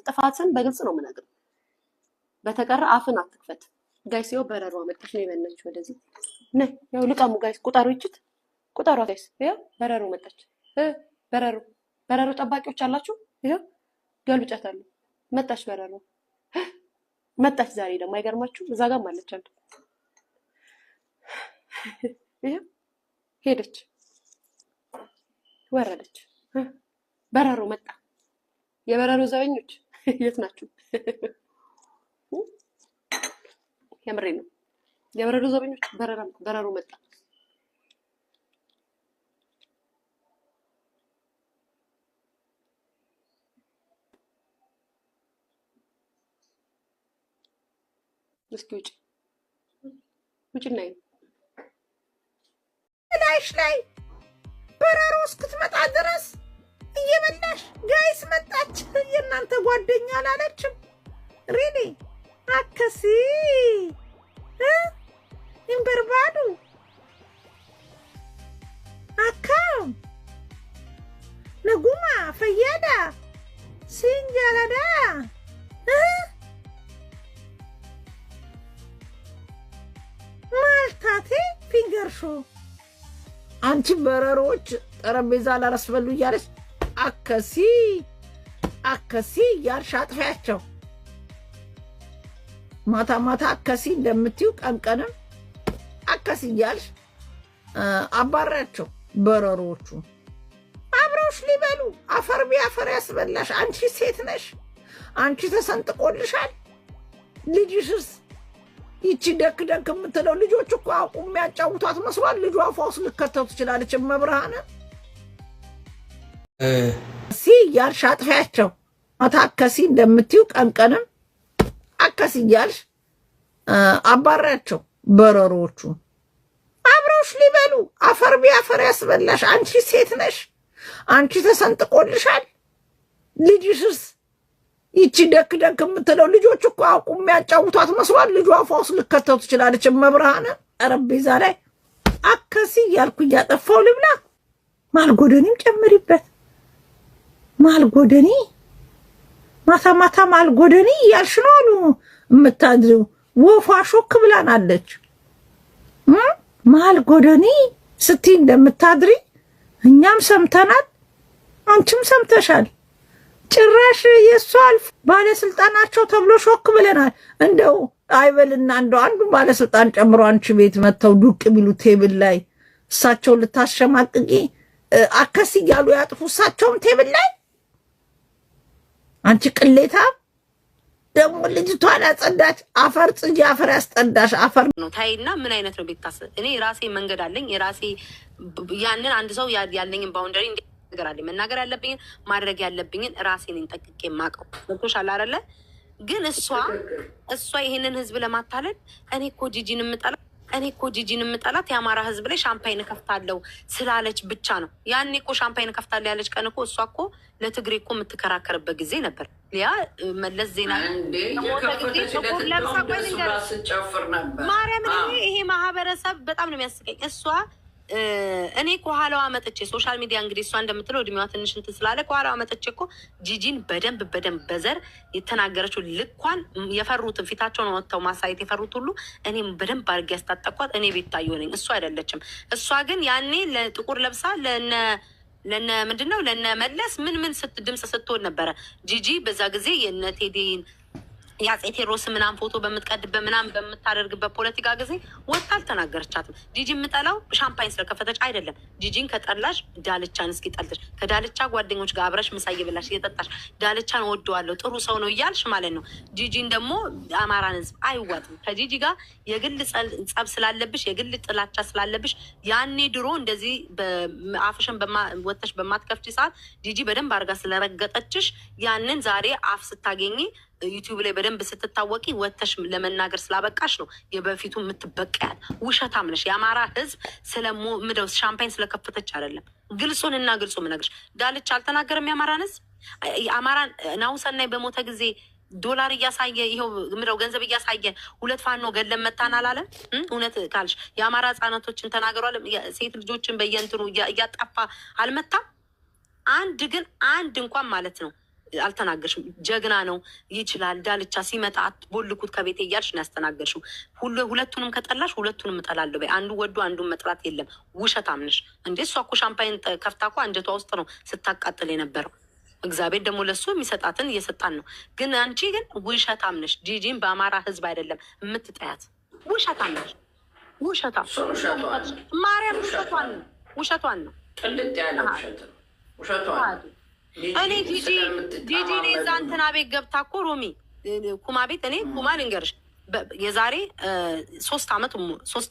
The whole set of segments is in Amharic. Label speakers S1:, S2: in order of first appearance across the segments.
S1: ጥፋትን በግልጽ ነው የምነግርህ። በተቀረ አፍን አትክፈት። ጋይስ ይኸው በረሮ አመጣች ነው የበላችሁ ወደዚህ ነይ። ያው ልቃሙ ጋይስ ቁጠሩ፣ ይችት ቁጠሩ ጋይስ። ይኸው በረሮ መጣች። በረሮ ጠባቂዎች አላችሁ? ይኸው ገልብጫታለሁ። መጣች በረሮ መጣች። ዛሬ ደግሞ አይገርማችሁ? እዛ ጋርም አለች አንተ። ይኸው ሄደች፣ ወረደች። በረሮ መጣ። የበረሮ ዘበኞች የት ናችሁ? የምሬ ነው። የበረሮ ዘበኞች በረሮ መጣ። እስኪ ውጭ ናይ
S2: ላይሽ ላይ በረሮ እስክትመጣ ድረስ እየበላሽ ጋይስ መጣች። የእናንተ ጓደኛ አላለችም? ሪሊ አከሲ ይንበርባዱ አካም ነጉማ ፈያዳ ሲንጃላዳ ማልታቴ ፊንገር ሾ አንቺ በረሮች ጠረጴዛ ላላስበሉ እያለች አከሲ እያልሽ አጥፊያቸው። ማታ ማታ አከሲ እንደምትዩ ቀንቀንም አከሲ እያልሽ አባሪያቸው። በረሮቹ አብረውሽ ሊበሉ አፈር ቢያፈር ያስበላሽ። አንቺ ሴት ነሽ፣ አንቺ ተሰንጥቆልሻል። ልጅሽስ ይቺ ደክ የምትለው ልጆች እኮ አቁም የሚያጫውቷት መስሏል። ልጇ አፏ ውስጥ ልከተው ትችላለች። መብርሃን እያልሽ አጥፊያቸው። ማታ አከሲ እንደምትዩ ቀንቀንም አከሲ እያልሽ አባሪያቸው። በረሮቹ አብረውሽ ሊበሉ አፈር ቢያፈር ያስበላሽ። አንቺ ሴት ነሽ፣ አንቺ ተሰንጥቆልሻል። ልጅሽስ ይቺ ደክ የምትለው ልጆች እኮ አቁም የሚያጫውቷት መስሏል። ልጇ አፏ ውስጥ ልከተው ትችላለች። መብርሃን ጠረጴዛ ላይ አከሲ እያልኩ እያጠፋው ልብላ። ማልጎደኒም ጨምሪበት። ማልጎደኒ ማታ ማታ ማልጎደኒ እያልሽ ነው አሉ የምታድሪው። ወፏ ሾክ ብላናለች። ማልጎደኒ ስትይ እንደምታድሪ እኛም ሰምተናል፣ አንቺም ሰምተሻል። ጭራሽ የእሱ አልፍ ባለስልጣናቸው ተብሎ ሾክ ብለናል። እንደው አይበልና እንደው አንዱ ባለስልጣን ጨምሮ አንቺ ቤት መጥተው ዱቅ ቢሉ ቴብል ላይ እሳቸው ልታሸማቅቂ አከሲ እያሉ ያጥፉ። እሳቸውም ቴብል ላይ አንቺ ቅሌታ ደግሞ ልጅቷን ያጸዳች አፈር ጽጂ አፈር ያስጠዳሽ አፈር
S3: ነው። ታይና ምን አይነት ነው ቤታስ? እኔ ራሴ መንገድ አለኝ የራሴ ያንን አንድ ሰው ያለኝን ባውንደሪ ነገር አለኝ። መናገር ያለብኝን ማድረግ ያለብኝን ራሴ ነኝ ጠቅቄ የማውቀው። ገብቶሻል አይደለ? ግን እሷ ይሄንን ህዝብ ለማታለል እኔ እኮ ጂጂን የምጠላት የአማራ ህዝብ ላይ ሻምፓይን ከፍታለሁ ስላለች ብቻ ነው። ያኔ እኮ ሻምፓይን ከፍታለሁ ያለች ቀን እኮ እሷ እኮ ለትግሬ እኮ የምትከራከርበት ጊዜ ነበር። ያ መለስ ዜና ማርያም ይሄ ማህበረሰብ በጣም ነው የሚያስቀኝ። እኔ ከኋላዋ መጥቼ ሶሻል ሚዲያ እንግዲህ እሷ እንደምትለው እድሜዋ ትንሽ እንትን ስላለ ከኋላዋ መጥቼ እኮ ጂጂን በደንብ በዘር የተናገረችው ልኳን የፈሩትን ፊታቸውን ወጥተው ማሳየት የፈሩት ሁሉ እኔም በደንብ አድርጌ ያስታጠቋት እኔ ቤታዮ ነኝ። እሷ አይደለችም። እሷ ግን ያኔ ለጥቁር ለብሳ ለነ ምንድነው ለነ መለስ ምን ድምፅ ስትሆን ነበረ ጂጂ በዛ ጊዜ የነ ቴዲን የአፄ ቴዎድሮስ ምናምን ፎቶ በምትቀድበት ምናምን በምታደርግበት ፖለቲካ ጊዜ ወጣ አልተናገረቻትም። ጂጂ የምጠላው ሻምፓይን ስለከፈተች አይደለም። ጂጂን ከጠላሽ ዳልቻን እስኪ ጠልተሽ ከዳልቻ ጓደኞች ጋር አብረሽ ምሳ እየበላሽ እየጠጣሽ ዳልቻን ወደዋለሁ ጥሩ ሰው ነው እያልሽ ማለት ነው። ጂጂን ደግሞ አማራን ህዝብ አይዋጥም። ከጂጂ ጋር የግል ጸብ ስላለብሽ የግል ጥላቻ ስላለብሽ ያኔ ድሮ እንደዚህ አፍሽን ወጥተሽ በማትከፍቺ ሰዓት ጂጂ በደንብ አድርጋ ስለረገጠችሽ ያንን ዛሬ አፍ ስታገኚ ዩቲዩብ ላይ በደንብ ስትታወቂ ወተሽ ለመናገር ስላበቃሽ ነው የበፊቱ የምትበቀያል። ውሸታም ነሽ። የአማራ ህዝብ ስለምደው ሻምፓይን ስለከፈተች አይደለም። ግልጹንና ግልጹ ምነግርሽ ዳልቻ አልተናገረም። የአማራን ህዝብ አማራን ናሁሰናይ በሞተ ጊዜ ዶላር እያሳየ ይኸው ምድረው ገንዘብ እያሳየ 2 ፋኖ ገለም መታን አላለም። እውነት ካልሽ የአማራ ህጻናቶችን ተናገሯል። ሴት ልጆችን በየእንትኑ እያጣፋ አልመታም። አንድ እንኳን ማለት ነው አልተናገርሽም። ጀግና ነው ይችላል ዳልቻ ሲመጣ ቦልኩት ከቤቴ እያልሽ ነው ያስተናገርሽው። ሁለቱንም ከጠላሽ ሁለቱንም እጠላለሁ በይ። አንዱ ወዶ አንዱን መጥላት የለም። ውሸታም ነሽ እንዴ! እሷ እኮ ሻምፓይን ከፍታ እኮ አንጀቷ ውስጥ ነው ስታቃጥል የነበረው። እግዚአብሔር ደግሞ ለሱ የሚሰጣትን እየሰጣን ነው። ግን አንቺ ግን ውሸታም ነሽ። ጂጂን በአማራ ህዝብ አይደለም የምትጠያት። ውሸታም ነሽ። ውሸታም ማርያም ውሸቷን ነው።
S2: ጥልጥ ያለ ውሸቷን
S3: እኔ ጂጂ እኔ እዛ እንትና ቤት ገብታ እኮ ሮሚ ኩማ ቤት እኔ ኩማ ልንገርሽ የዛሬ 3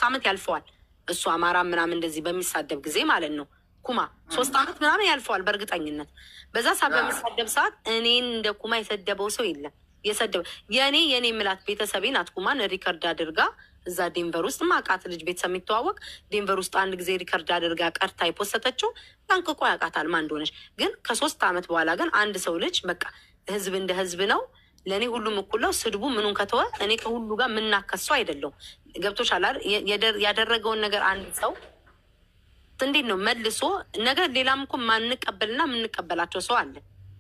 S3: ዓመት ያልፈዋል። እሱ አማራ ምናምን እንደዚህ በሚሳደብ ጊዜ ማለት ነው። ኩማ 3 ዓመት ምናምን ያልፈዋል በእርግጠኝነት። በዛ ሰዓት በሚሳደብ ሰዓት እኔን እንደ ኩማ የሰደበው ሰው የለም። የሰደበ የኔ ምላት ቤተሰቤ ናት። ኩማን ሪከርድ አድርጋ እዛ ዴንቨር ውስጥ ማቃት ልጅ ቤተሰብ የሚተዋወቅ ዴንቨር ውስጥ አንድ ጊዜ ሪከርድ አድርጋ ቀርታ የፖሰተችው ጠንቅቆ ያውቃታል ማን እንደሆነች። ግን ከ3 ዓመት በኋላ ግን አንድ ሰው ልጅ በቃ ህዝብ እንደ ህዝብ ነው፣ ለእኔ ሁሉም እኩል ነው። ስድቡ ምኑን ከተወ እኔ ከሁሉ ጋር የምናከሰው አይደለሁም። ገብቶሻል አይደል? ያደረገውን ነገር አንድ ሰው እንዴት ነው መልሶ ነገር ሌላም እኮ ማንቀበልና የምንቀበላቸው ሰው አለ።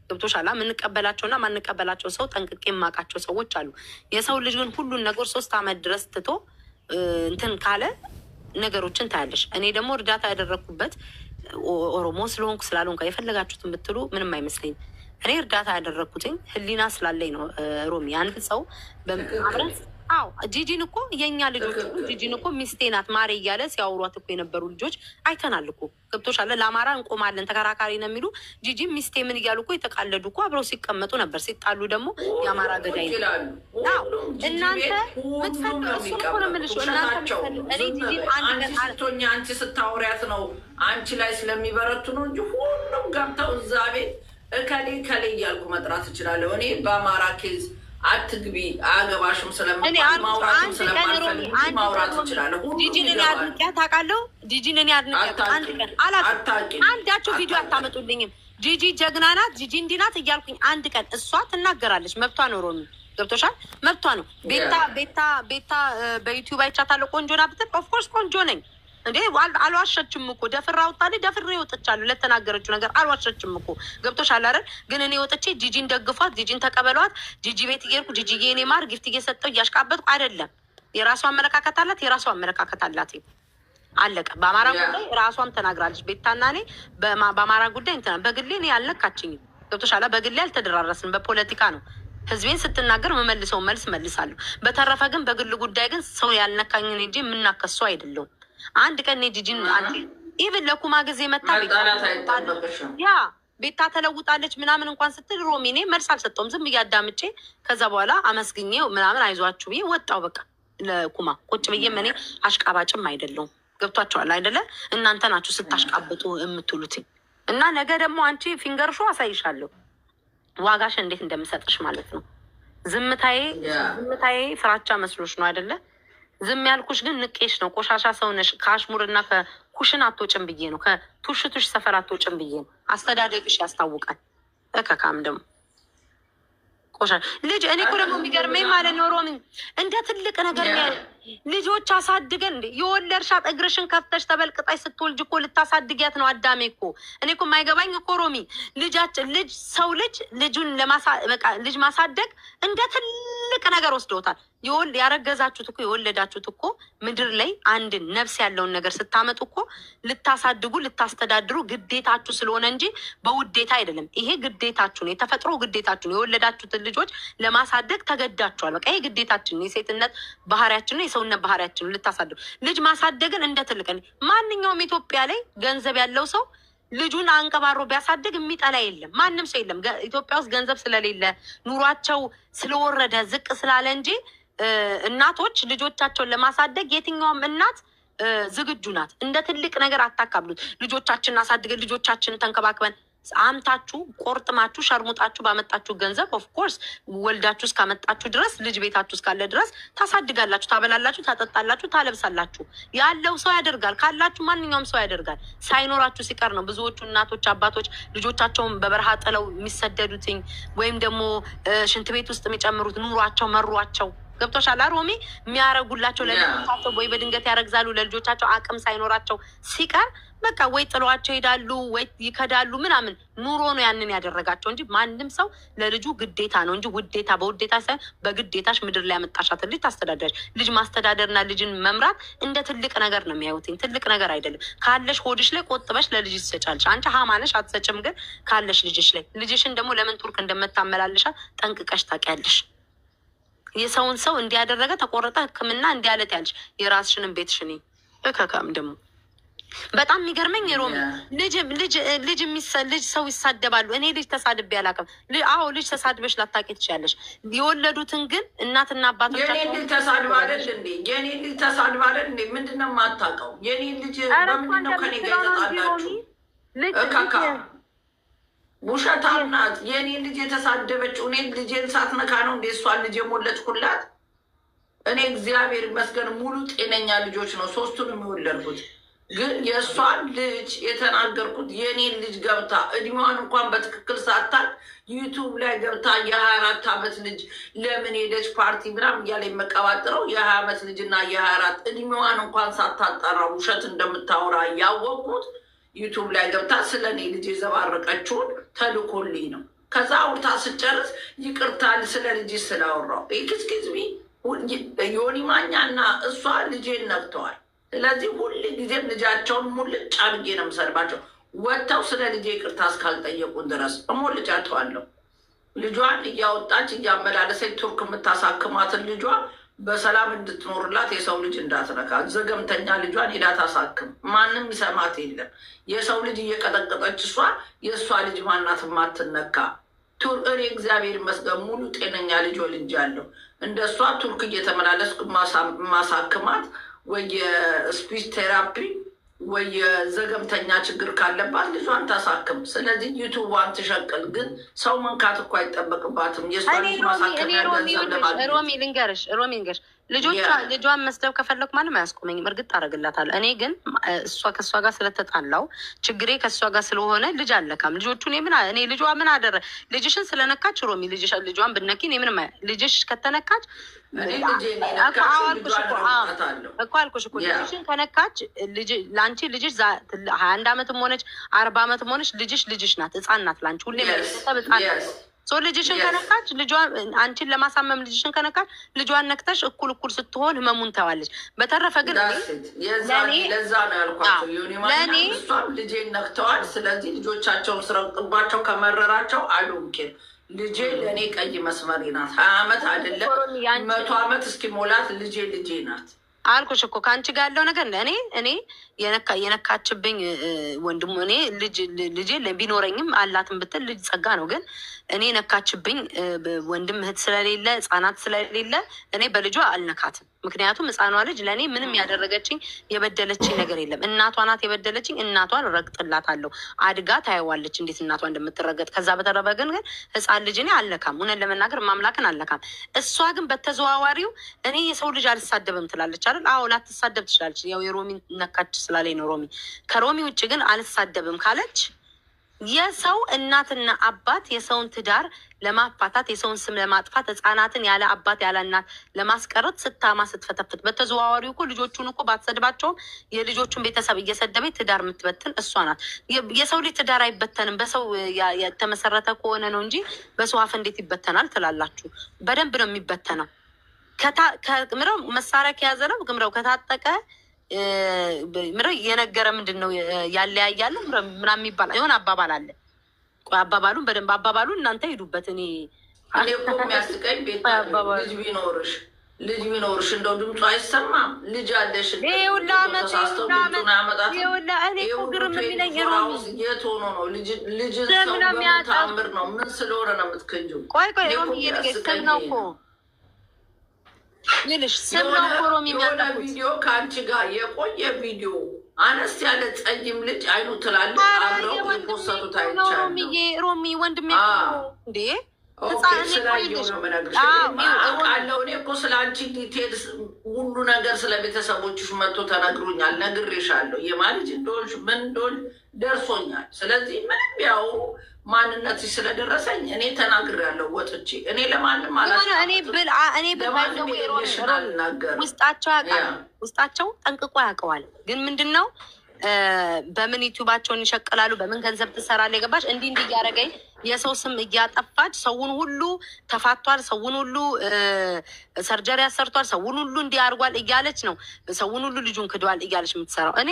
S3: ገብቶሻል? የምንቀበላቸውና ማንቀበላቸው ሰው ጠንቅቄ የማውቃቸው ሰዎች አሉ። የሰው ልጅ ግን ሁሉን ነገር 3 ዓመት ድረስ ትቶ እንትን ካለ ነገሮችን ታያለሽ። እኔ ደግሞ እርዳታ ያደረግኩበት ኦሮሞ ስለሆንኩ ስላልሆንኩ የፈለጋችሁትን ብትሉ ምንም አይመስለኝም። እኔ እርዳታ ያደረግኩትኝ ህሊና ስላለኝ ነው። ሮሚ አንድ ሰው በአብረን ጂጂን እኮ የእኛ ልጆች ጂጂን እኮ ሚስቴ ናት ማሬ እያለ ሲያወሯት እኮ የነበሩ ልጆች አይተናል እኮ። ገብቶሻል? ለአማራ እንቆማለን ተከራካሪ ነው የሚሉ ጂጂ ሚስቴ ምን እያሉ እኮ የተቃለዱ እኮ አብረው ሲቀመጡ ነበር። ሲጣሉ ደግሞ የአማራ ገዳይ ነው። እናንተ ምትፈልጉ እሱ እኮ ነው የምልሽ። እናንተ እኔ ጂጂን
S2: አንቺ ስታወሪያት ነው አንቺ ላይ ስለሚበረቱ ነው እንጂ ሁሉም ገብተው እዛ ቤት እከሌ እያልኩ መጥራት እችላለሁ። እኔ በአማራ ኬዝ አትግቢ አገባሽም ስለማውራትም ስለማልፈልግ ማውራት እችላለሁ።
S3: ጂጂን እኔ አድንቄያት ታውቃለሁ። ጂጂን እኔ አድንቄያት አንድ ቀን አንዳቸው ቪዲዮ አታመጡልኝም። ጂጂ ጀግና ናት፣ ጂጂ እንዲህ ናት እያልኩኝ አንድ ቀን እሷ ትናገራለች። መብቷ ነው ሮሚ፣ ገብቶሻል? መብቷ ነው። ቤታ በዩቲዩብ አይቻታለሁ ቆንጆ ናት ብትል ኦፍኮርስ ቆንጆ ነኝ እንዴ አልዋሸችም እኮ። ደፍራ አውጣልኝ ደፍሬ ወጥቻለሁ። ለተናገረችው ነገር አልዋሸችም እኮ። ገብቶሻል አይደል? ግን እኔ ወጥቼ ጂጂን ደግፏት፣ ጂጂን ተቀበሏት፣ ጂጂ ቤት እየሄድኩ ጂጂዬ እኔ ማር ጊፍት እየሰጠው እያሽቃበጥኩ አይደለም። የራሷ አመለካከት አላት፣ የራሷ አመለካከት አላት። አለቀ። በአማራ ጉዳይ ራሷም ተናግራለች። ቤታና እኔ በአማራ ጉዳይ እንትና በግሌ እኔ አልነካችኝም። ገብቶሻል? በግሌ አልተደራረስንም። በፖለቲካ ነው ህዝቤን ስትናገር መመልሰው መልስ መልሳለሁ። በተረፈ ግን በግል ጉዳይ ግን ሰው ያልነካኝን እንጂ የምናከሰው አይደለሁም። አንድ ቀን ጂጂን ኢቭን ለኩማ ጊዜ መታ ቤታ ተለውጣለች ምናምን እንኳን ስትል ሮሚኔ መልስ አልሰጠውም። ዝም እያዳምጬ ከዛ በኋላ አመስግኜው ምናምን አይዟችሁ ብዬ ወጣው። በቃ ለኩማ ቁጭ ብዬ እኔ አሽቃባጭም አይደለሁም። ገብቷቸዋል አይደለ? እናንተ ናችሁ ስታሽቃብጡ የምትሉት። እና ነገ ደግሞ አንቺ ፊንገር ሾ አሳይሻለሁ ዋጋሽ እንዴት እንደምሰጥሽ ማለት ነው። ዝምታዬ ፍራቻ መስሎሽ ነው አይደለ? ዝም ያልኩሽ ግን ንቄሽ ነው። ቆሻሻ ሰውነሽ። ከአሽሙርና ከኩሽን አትወጭም ብዬ ነው። ከቱሽ ሰፈር አትወጭም ብዬ ነው። አስተዳደግሽ ያስታውቃል። እከካም ደግሞ ልጅ እኔ እኮ ደግሞ የሚገርመኝ ማለት ነው ሮሚ እንደ ትልቅ ነገር ልጆች አሳድገን እንደ የወለድሻት እግርሽን ከፍተሽ ተበልቅጣሽ ስትወልጅ እኮ ልታሳድጊያት ነው። አዳሜ እኮ እኔ እኮ የማይገባኝ እኮ ሮሚ ልጅ ማሳደግ እንደ ትልቅ ነገር ወስደውታል። ያረገዛችሁት እኮ የወለዳችሁት እኮ ምድር ላይ አንድን ነፍስ ያለውን ነገር ስታመጡ እኮ ልታሳድጉ ልታስተዳድሩ ግዴታችሁ ስለሆነ እንጂ በውዴታ አይደለም። ይሄ ግዴታችሁ ነው፣ የተፈጥሮ ግዴታችሁ ነው። የወለዳችሁትን ልጆች ለማሳደግ ተገዳችኋል። በቃ ይሄ ግዴታችን ነው፣ የሴትነት ባህሪያችን ነው፣ የሰውነት ባህሪያችን ነው። ልታሳድጉ ልጅ ማሳደግን እንደ ትልቅ ማንኛውም ኢትዮጵያ ላይ ገንዘብ ያለው ሰው ልጁን አንቀባሮ ቢያሳድግ የሚጠላ የለም፣ ማንም ሰው የለም። ኢትዮጵያ ውስጥ ገንዘብ ስለሌለ ኑሯቸው ስለወረደ ዝቅ ስላለ እንጂ እናቶች ልጆቻቸውን ለማሳደግ የትኛውም እናት ዝግጁ ናት። እንደ ትልቅ ነገር አታካብሉት። ልጆቻችንን አሳድገን ልጆቻችንን ተንከባክበን አምታችሁ ቆርጥማችሁ ሸርሙጣችሁ ባመጣችሁ ገንዘብ ኦፍኮርስ ወልዳችሁ እስካመጣችሁ ድረስ ልጅ ቤታችሁ እስካለ ድረስ ታሳድጋላችሁ፣ ታበላላችሁ፣ ታጠጣላችሁ፣ ታለብሳላችሁ። ያለው ሰው ያደርጋል። ካላችሁ ማንኛውም ሰው ያደርጋል። ሳይኖራችሁ ሲቀር ነው ብዙዎቹ እናቶች አባቶች ልጆቻቸውን በበረሃ ጥለው የሚሰደዱትኝ ወይም ደግሞ ሽንት ቤት ውስጥ የሚጨምሩት ኑሯቸው መሯቸው። ገብቶሻል ሮሚ? የሚያረጉላቸው ለልጆቻቸው ወይ በድንገት ያረግዛሉ ለልጆቻቸው አቅም ሳይኖራቸው ሲቀር በቃ ወይ ጥሏቸው ይሄዳሉ ወይ ይከዳሉ ምናምን። ኑሮ ነው ያንን ያደረጋቸው እንጂ ማንም ሰው ለልጁ ግዴታ ነው እንጂ ውዴታ በውዴታ ሳይሆን በግዴታሽ ምድር ላይ ያመጣሻት ልጅ ታስተዳድራለች። ልጅ ማስተዳደርና ልጅን መምራት እንደ ትልቅ ነገር ነው የሚያዩትኝ። ትልቅ ነገር አይደለም። ካለሽ ሆድሽ ላይ ቆጥበሽ ለልጅ ትሰጫለሽ። አንቺ ሀማነሽ አትሰጭም፣ ግን ካለሽ ልጅሽ ላይ ልጅሽን ደግሞ ለምን ቱርክ እንደምታመላልሻት ጠንቅቀሽ ታውቂያለሽ። የሰውን ሰው እንዲያደረገ ተቆረጠ ሕክምና እንዲያለት ያለሽ የራስሽንም ቤትሽን እከካም ደግሞ በጣም የሚገርመኝ ሮሚ ልጅ ሰው ይሳደባሉ። እኔ ልጅ ተሳድቤ አላውቅም። አዎ ልጅ ተሳድበሽ ላታውቂ ትችያለሽ። የወለዱትን ግን እናትና አባቶቻቸው
S2: የኔ ልጅ ተሳድባ አይደል እንዴ? የኔ ልጅ ተሳድባ አይደል እንዴ? ምንድነው የማታውቀው? የኔ ልጅ በምንድን ነው ከኔ ጋር የተጣላችሁ? እካካ ውሸታም ናት። የኔ ልጅ የተሳደበችው እኔ ልጄን ሳትነካ ነው እንዴ እሷን ልጅ የሞለጭኩላት? እኔ እግዚአብሔር ይመስገን ሙሉ ጤነኛ ልጆች ነው ሶስቱንም የወለድኩት። ግን የእሷን ልጅ የተናገርኩት የኔን ልጅ ገብታ እድሜዋን እንኳን በትክክል ሳታል ዩቱብ ላይ ገብታ የ24 ዓመት ልጅ ለምን ሄደች ፓርቲ ምናምን እያለ የመቀባጥረው የ20 ዓመት ልጅ እና የ24 እድሜዋን እንኳን ሳታጠራ ውሸት እንደምታወራ እያወቅኩት ዩቱብ ላይ ገብታ ስለ እኔ ልጅ የዘባረቀችውን ተልኮልኝ ነው። ከዛ አውርታ ስጨርስ ይቅርታል ስለ ልጅ ስላወራው ኤክስኪዝሚ ዮኒ ማኛ እና እሷ ልጄን ነቅተዋል። ስለዚህ ሁል ጊዜም ልጃቸውን ሙልጭ አድርጌ ነው የምሰድባቸው። ወጥተው ስለ ልጄ ይቅርታ እስካልጠየቁን ድረስ እሞልጫቸዋለሁ። ልጇን እያወጣች እያመላለሰች ቱርክ የምታሳክማትን ልጇ በሰላም እንድትኖርላት የሰው ልጅ እንዳትነካ፣ ዘገምተኛ ልጇን ሄዳ ታሳክም። ማንም ይሰማት የለም። የሰው ልጅ እየቀጠቀጠች እሷ የእሷ ልጅ ማናት ማትነካ። እኔ እግዚአብሔር ይመስገን ሙሉ ጤነኛ ልጅ ወልጃለሁ። እንደ እሷ ቱርክ እየተመላለስኩ ማሳክማት ወይ የስፒች ቴራፒ ወይ የዘገምተኛ ችግር ካለባት ልጇን ታሳክም። ስለዚህ ዩቱቧን ትሸቅል። ግን ሰው መንካት እኮ አይጠበቅባትም።
S3: ሮሚ ልንገርሽ ልጇን መስደብ ከፈለኩ ማንም አያስቆመኝም። እርግጥ አደርግላታለሁ። እኔ ግን ከእሷ ጋር ስለተጣላው ችግሬ ከእሷ ጋር ስለሆነ ልጅ አለካም ልጆቹ እኔ ልጇ ምን አደረ ልጅሽን ስለነካች ሮሚ ልጇን ብነኪ እኔ ምንም ልጅሽ ከተነካች እኮ አልኩሽ እኮ ልጅሽን ከነካች ለአንቺ ልጅሽ 21 ዓመትም ሆነች 40 ዓመትም ሆነች ልጅሽ ናት። ህፃን ናት ለአንቺ ሁሌ ቤተሰብ ህፃን ናት። ልጅሽን ከነካች አንቺን ለማሳመም ልጅሽን ከነካች ልጇን ነክተሽ እኩል ስትሆን ህመሙን ተዋለች። በተረፈ ግን
S2: ለዛ ነው ያልኳቸው ለእኔ ልጄን ነክተዋል። ስለዚህ ልጆቻቸውን ስረቅባቸው ከመረራቸው አሉምኬን ልጄ ለእኔ ቀይ መስመሬ ናት። 20 ዓመት አይደለም 100 ዓመት እስኪሞላት ልጄ ናት
S3: አልኩሽ እኮ። ከአንቺ ጋር ያለው ነገር እኔ የነካችብኝ ወንድሙ እኔ ልጄ ቢኖረኝም አላትን ብትል ልጅ ጸጋ ነው። ግን እኔ ነካችብኝ ወንድም እህት ስለሌለ ህፃናት ስለሌለ እኔ በልጇ አልነካትም። ምክንያቱም ህፃኗ ልጅ ለእኔ ምንም ያደረገችኝ የበደለችኝ ነገር የለም። እናቷ ናት የበደለችኝ። እናቷን ረግጥላታለሁ። አድጋ ታየዋለች እንዴት እናቷ እንደምትረገጥ። ከዛ በተረፈ ግን ህፃን ልጅ እኔ አልነካም። እውነት ለመናገር ማምላክን አልነካም። እሷ ግን በተዘዋዋሪው እኔ የሰው ልጅ አልሳደብም ትላለች አይደል? አዎ ላትሳደብ ትችላለች። ያው የሮሚ ነካች ስላለኝ ነው ሮሚ። ከሮሚ ውጭ ግን አልሳደብም ካለች የሰው እናትና አባት የሰውን ትዳር ለማፋታት የሰውን ስም ለማጥፋት ህፃናትን ያለ አባት ያለ እናት ለማስቀረት ስታማ ስትፈተፍት በተዘዋዋሪው እኮ ልጆቹን እኮ ባትሰድባቸውም የልጆቹን ቤተሰብ እየሰደበች ትዳር የምትበትን እሷ ናት። የሰው ልጅ ትዳር አይበተንም በሰው የተመሰረተ ከሆነ ነው እንጂ በሰው አፍ እንዴት ይበተናል ትላላችሁ? በደንብ ነው የሚበተነው። ምረው መሳሪያ ከያዘ ነው ግምረው ከታጠቀ ምረው የነገረ ምንድን ነው ያለያያለ ምናምን ይባላል። የሆነ አባባል አለ። አባባሉን በደንብ አባባሉን እናንተ ሄዱበት። እኔ
S2: እኮ የሚያስቀኝ ቤት ልጅ ቢኖርሽ እንደው ድምፁ አይሰማም። ልጅ አለሽ
S3: ሁላ ግርም የሚለኝ
S2: የት ሆኖ ነው ልጅ ታምር ነው? ምን ስለሆነ ነው የምትከንጁ?
S3: ቆይ ስም ነው እኮ ይልሽ ስም ነው እኮ ሮሚ የሚያጠቁት
S2: ቪዲዮ ከአንቺ ጋር የቆየ ቪዲዮ አነስ ያለ ጸይም ልጅ አይኑ ትላለ አብረው የፖሰቱት አይቻለሁ።
S3: ሮሚ ወንድሜ እንዴ
S2: ስላየው ነው የምነግርሽ። አውቃለሁ እኔ እኮ ስለ አንቺ ዲቴልስ ሁሉ ነገር ስለ ቤተሰቦችሽ መጥቶ ተነግሮኛል። ነግሬሻለሁ። የማን ልጅ እንደሆንሽ ምን እንደሆንሽ ደርሶኛል። ስለዚህ ምንም ያው ማንነት ስለደረሰኝ እኔ ተናግሬያለሁ ወጥቼ። እኔ ለማንም
S3: ውስጣቸው ያውቃል፣ ውስጣቸው ጠንቅቆ ያውቀዋል። ግን ምንድነው በምን ዩቲዩባቸውን ይሸቅላሉ፣ በምን ገንዘብ ትሰራለህ የገባሽ እንዲህ እያደረገኝ የሰው ስም እያጠፋች ሰውን ሁሉ ተፋቷል፣ ሰውን ሁሉ ሰርጀሪ ያሰርቷል፣ ሰውን ሁሉ እንዲያርጓል እያለች ነው፣ ሰውን ሁሉ ልጁን ክዷል እያለች የምትሰራው። እኔ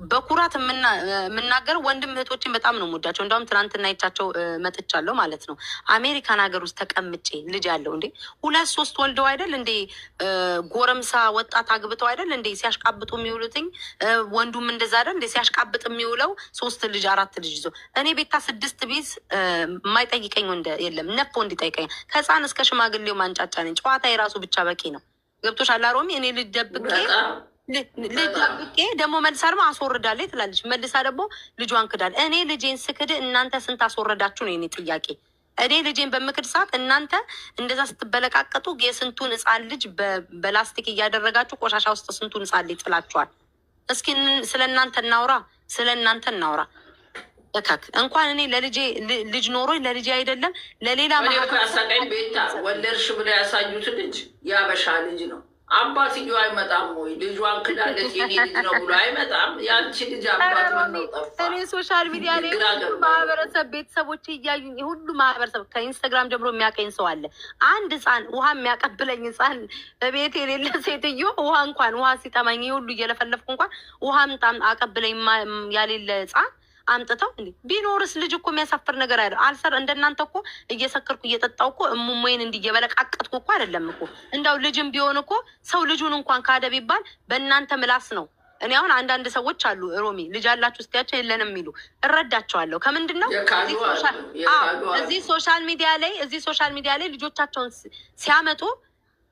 S3: በኩራት የምናገር ወንድም እህቶችን በጣም ነው የምወዳቸው። እንደውም ትናንትና አይቻቸው መጥቻለሁ ማለት ነው። አሜሪካን ሀገር ውስጥ ተቀምጬ ልጅ ያለው እንዴ 2-3 ወልደው አይደል እንዴ ጎረምሳ ወጣት አግብተው አይደል እንዴ ሲያሽቃብጡ የሚውሉትኝ፣ ወንዱም እንደዛ አይደል እንዴ ሲያሽቃብጥ የሚውለው 3 ልጅ 4 ልጅ ይዞ። እኔ ቤታ 6 ቢዝ የማይጠይቀኝ ወንድ የለም፣ ነፎ እንዲጠይቀኝ ከህፃን እስከ ሽማግሌው ማንጫጫ ነኝ። ጨዋታ የራሱ ብቻ በቂ ነው። ገብቶሻል ሮሚ? እኔ ልጅ ደብቄ ደግሞ መልሳ ደግሞ አስወርዳለች ትላለች። መልሳ ደግሞ ልጇን ክዳል። እኔ ልጄን ስክድ እናንተ ስንት አስወረዳችሁ ነው የኔ ጥያቄ። እኔ ልጄን በምክድ ሰዓት እናንተ እንደዛ ስትበለቃቀጡ የስንቱን ህፃን ልጅ በላስቲክ እያደረጋችሁ ቆሻሻ ውስጥ ስንቱን ህፃን ልጅ ጥላችኋል። እስኪ ስለ እናንተ እናውራ፣ ስለ እናንተ እናውራ። እካክ እንኳን እኔ ለልጄ ልጅ ኖሮኝ ለልጄ አይደለም ለሌላ
S2: ያሳቀኝ ቤታ ወለድሽ ብለው ያሳዩት ልጅ ያበሻ ልጅ ነው። አባትየው አይመጣም ወይ ልጇን ክዳለት የኔ ልጅ ነው ብሎ አይመጣም። ያንቺ ልጅ አባት ነው ጠፋ።
S3: እኔ ሶሻል ሚዲያ ላይ ሁሉ ማህበረሰብ ቤተሰቦች እያዩኝ ሁሉ ማህበረሰብ ከኢንስታግራም ጀምሮ የሚያቀኝ ሰው አለ። አንድ ህፃን ውሃ የሚያቀብለኝ ህፃን በቤት የሌለ ሴትዮ ውሃ ሲጠማኝ ሁሉ እየለፈለፍኩ እንኳን ውሃ ምጣም አቀብለኝ ያሌለ ህፃን አምጥተው እንዴ ቢኖርስ ልጅ እኮ የሚያሳፍር ነገር አይደል? አልሰር እንደናንተ እኮ እየሰከርኩ እየጠጣው እኮ እሙሞይን እንዲየበለቃቀጥኩ እኮ አይደለም እኮ። እንዳው ልጅም ቢሆን እኮ ሰው ልጁን እንኳን ካደ ቢባል በእናንተ ምላስ ነው። እኔ አሁን አንዳንድ ሰዎች አሉ ሮሚ ልጅ አላችሁ እስኪያቸው የለንም የሚሉ እረዳቸዋለሁ። ከምንድን ነው እዚህ ሶሻል ሚዲያ ላይ ልጆቻቸውን ሲያመጡ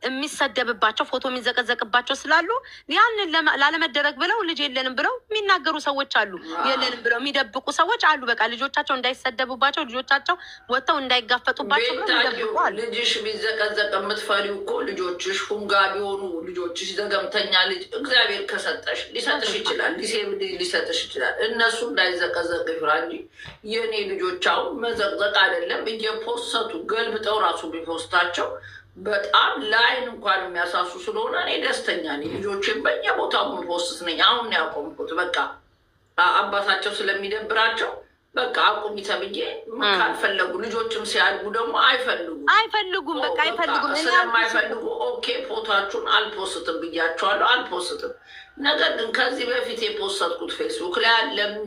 S3: የሚሰደብባቸው ፎቶ የሚዘቀዘቅባቸው ስላሉ ያንን ላለመደረግ ብለው ልጅ የለንም ብለው የሚናገሩ ሰዎች አሉ። የለንም ብለው የሚደብቁ ሰዎች አሉ። በቃ ልጆቻቸው እንዳይሰደቡባቸው፣ ልጆቻቸው ወጥተው እንዳይጋፈጡባቸው ብለው የሚደብቁ አሉ።
S2: ልጅሽ ቢዘቀዘቅ የምትፈሪው እኮ ልጆችሽ ሁንጋ ቢሆኑ ልጆችሽ ዘገምተኛ ልጅ እግዚአብሔር ከሰጠሽ ሊሰጥሽ ይችላል፣ ሊሰጥሽ ይችላል። እነሱ እንዳይዘቀዘቅ ይፍራ እንጂ የእኔ ልጆች አሁን መዘቅዘቅ አይደለም እየፖሰቱ ገልብጠው ራሱ ቢፖስታቸው በጣም ለአይን እንኳን የሚያሳሱ ስለሆነ እኔ ደስተኛ ነኝ። ልጆችን በየቦታው ፖስት ነኝ። አሁን ያቆምኩት በቃ አባታቸው ስለሚደብራቸው በቃ አቁሚ ተብዬ ካልፈለጉ ልጆችም ሲያድጉ ደግሞ አይፈልጉም በቃ አይፈልጉም። ስለማይፈልጉ ኦኬ ፎቶችሁን አልፖስትም ብያቸዋለሁ፣ አልፖስትም። ነገር ግን ከዚህ በፊት የፖስትኩት ፌስቡክ ላይ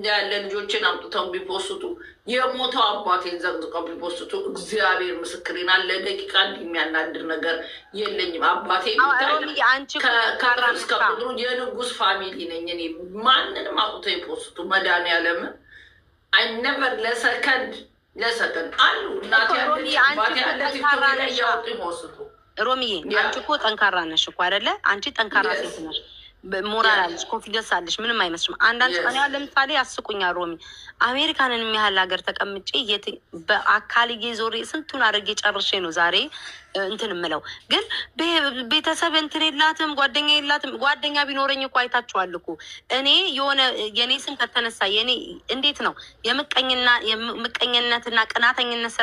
S2: ያለ ልጆችን አምጥተው ቢፖስቱ የሞተው አባቴን ዘቅዝቀው ቢፖስቱ እግዚአብሔር ምስክሬን አለ ደቂቃ የሚያናድር ነገር የለኝም። አባቴ እስከቁጥሩ የንጉስ ፋሚሊ ነኝ እኔ። ማንንም አውጥተው የፖስቱ መድኃኒዓለምን አይነበር ለሰከንድ አሉ እናቴ ያለ ይፖስቱ።
S3: ሮሚዬ አንቺ እኮ ጠንካራ ነሽ እኮ አይደለ? አንቺ ጠንካራ ሴት ነሽ፣ ሞራል አለሽ፣ ኮንፊደንስ አለሽ፣ ምንም አይመስልም። አንዳንድ ቀን ያለ ለምሳሌ ያስቁኛል ሮሚ። አሜሪካንን የሚያህል ሀገር ተቀምጬ በአካልዬ ዞሬ ስንቱን አድርጌ ጨርሼ ነው ዛሬ እንትን ምለው። ግን ቤተሰብ እንትን የላትም፣ ጓደኛ የላትም። ጓደኛ ቢኖረኝ እኮ አይታችኋል እኮ እኔ የሆነ የኔ ስም ከተነሳ የኔ እንዴት ነው የምቀኝነትና ቅናተኝነት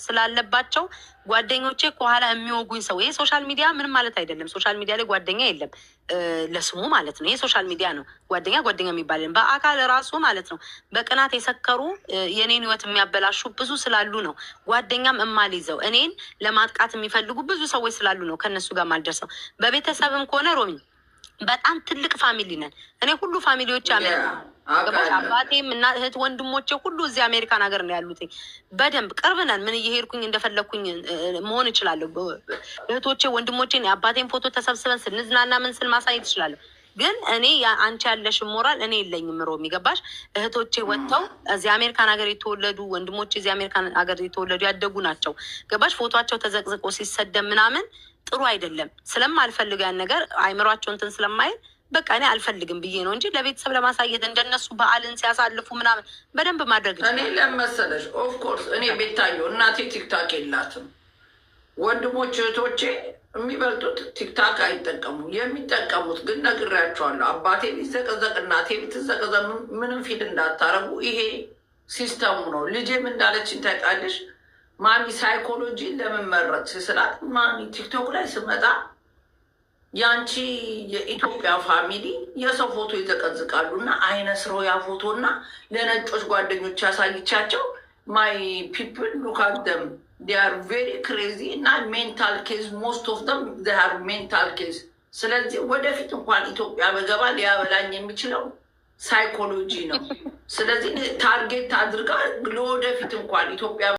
S3: ስላለባቸው ጓደኞቼ ከኋላ የሚወጉኝ ሰው። ይሄ ሶሻል ሚዲያ ምንም ማለት አይደለም። ሶሻል ሚዲያ ላይ ጓደኛ የለም ለስሙ ማለት ነው። ይሄ ሶሻል ሚዲያ ነው። ጓደኛ የሚባል በአካል ራሱ ማለት ነው። በቅናት የሰከሩ የኔን ህይወት የሚያበላሹ ብዙ ስላሉ ነው ጓደኛም እማልይዘው። እኔን ለማጥቃት የሚፈልጉ ብዙ ሰዎች ስላሉ ነው ከእነሱ ጋር ማልደርሰው። በቤተሰብም ከሆነ ሮሚ በጣም ትልቅ ፋሚሊ ነን። እኔ ሁሉ ፋሚሊዎች አባቴም እና እህት ወንድሞቼ ሁሉ እዚህ አሜሪካን ሀገር ነው ያሉት። በደንብ ቅርብ ነን። ምን እየሄድኩኝ እንደፈለግኩኝ መሆን እችላለሁ። እህቶቼ ወንድሞቼን የአባቴን ፎቶ ተሰብስበን ስንዝናና ምን ስል ማሳየት እችላለሁ። ግን እኔ አንቺ ያለሽ ሞራል እኔ የለኝም ሮሚ ገባሽ? እህቶቼ ወጥተው እዚህ አሜሪካን ሀገር የተወለዱ ወንድሞቼ እዚህ አሜሪካን ሀገር የተወለዱ ያደጉ ናቸው ገባሽ? ፎቶቸው ተዘቅዝቆ ሲሰደብ ምናምን ጥሩ አይደለም። ስለማልፈልገው ያን ነገር አይምሯቸው እንትን ስለማይል በቃ እኔ አልፈልግም ብዬ ነው እንጂ ለቤተሰብ ለማሳየት እንደነሱ በዓልን ሲያሳልፉ ምናምን በደንብ ማድረግ
S2: እኔ ለመሰለሽ ኦፍኮርስ እኔ ቤታየው እናቴ ቲክታክ የላትም። ወንድሞች እህቶቼ የሚበልጡት ቲክታክ አይጠቀሙም። የሚጠቀሙት ግን ነግሬያቸዋለሁ። አባቴ ቢዘቀዘቅ እናቴ ብትዘቀዘቅ ምንም ፊል እንዳታረጉ። ይሄ ሲስተሙ ነው። ልጄም እንዳለችን ታውቃለሽ ማሚ ሳይኮሎጂ ለምን መረጥሽ ስላት ማሚ ቲክቶክ ላይ ስመጣ ያንቺ የኢትዮጵያ ፋሚሊ የሰው ፎቶ ይዘቀዝቃሉ እና አይነ ስሮ ያ ፎቶ እና ለነጮች ጓደኞች ያሳይቻቸው ማይ ፒፕል ሉክ አት ደም they are very crazy እና ሜንታል ኬዝ ሞስት ኦፍ ደም they are ሜንታል ኬዝ። ስለዚህ ወደፊት እንኳን ኢትዮጵያ በገባ ሊያበላኝ የሚችለው ሳይኮሎጂ ነው። ስለዚህ ታርጌት አድርጋ ለወደፊት እንኳን ኢትዮጵያ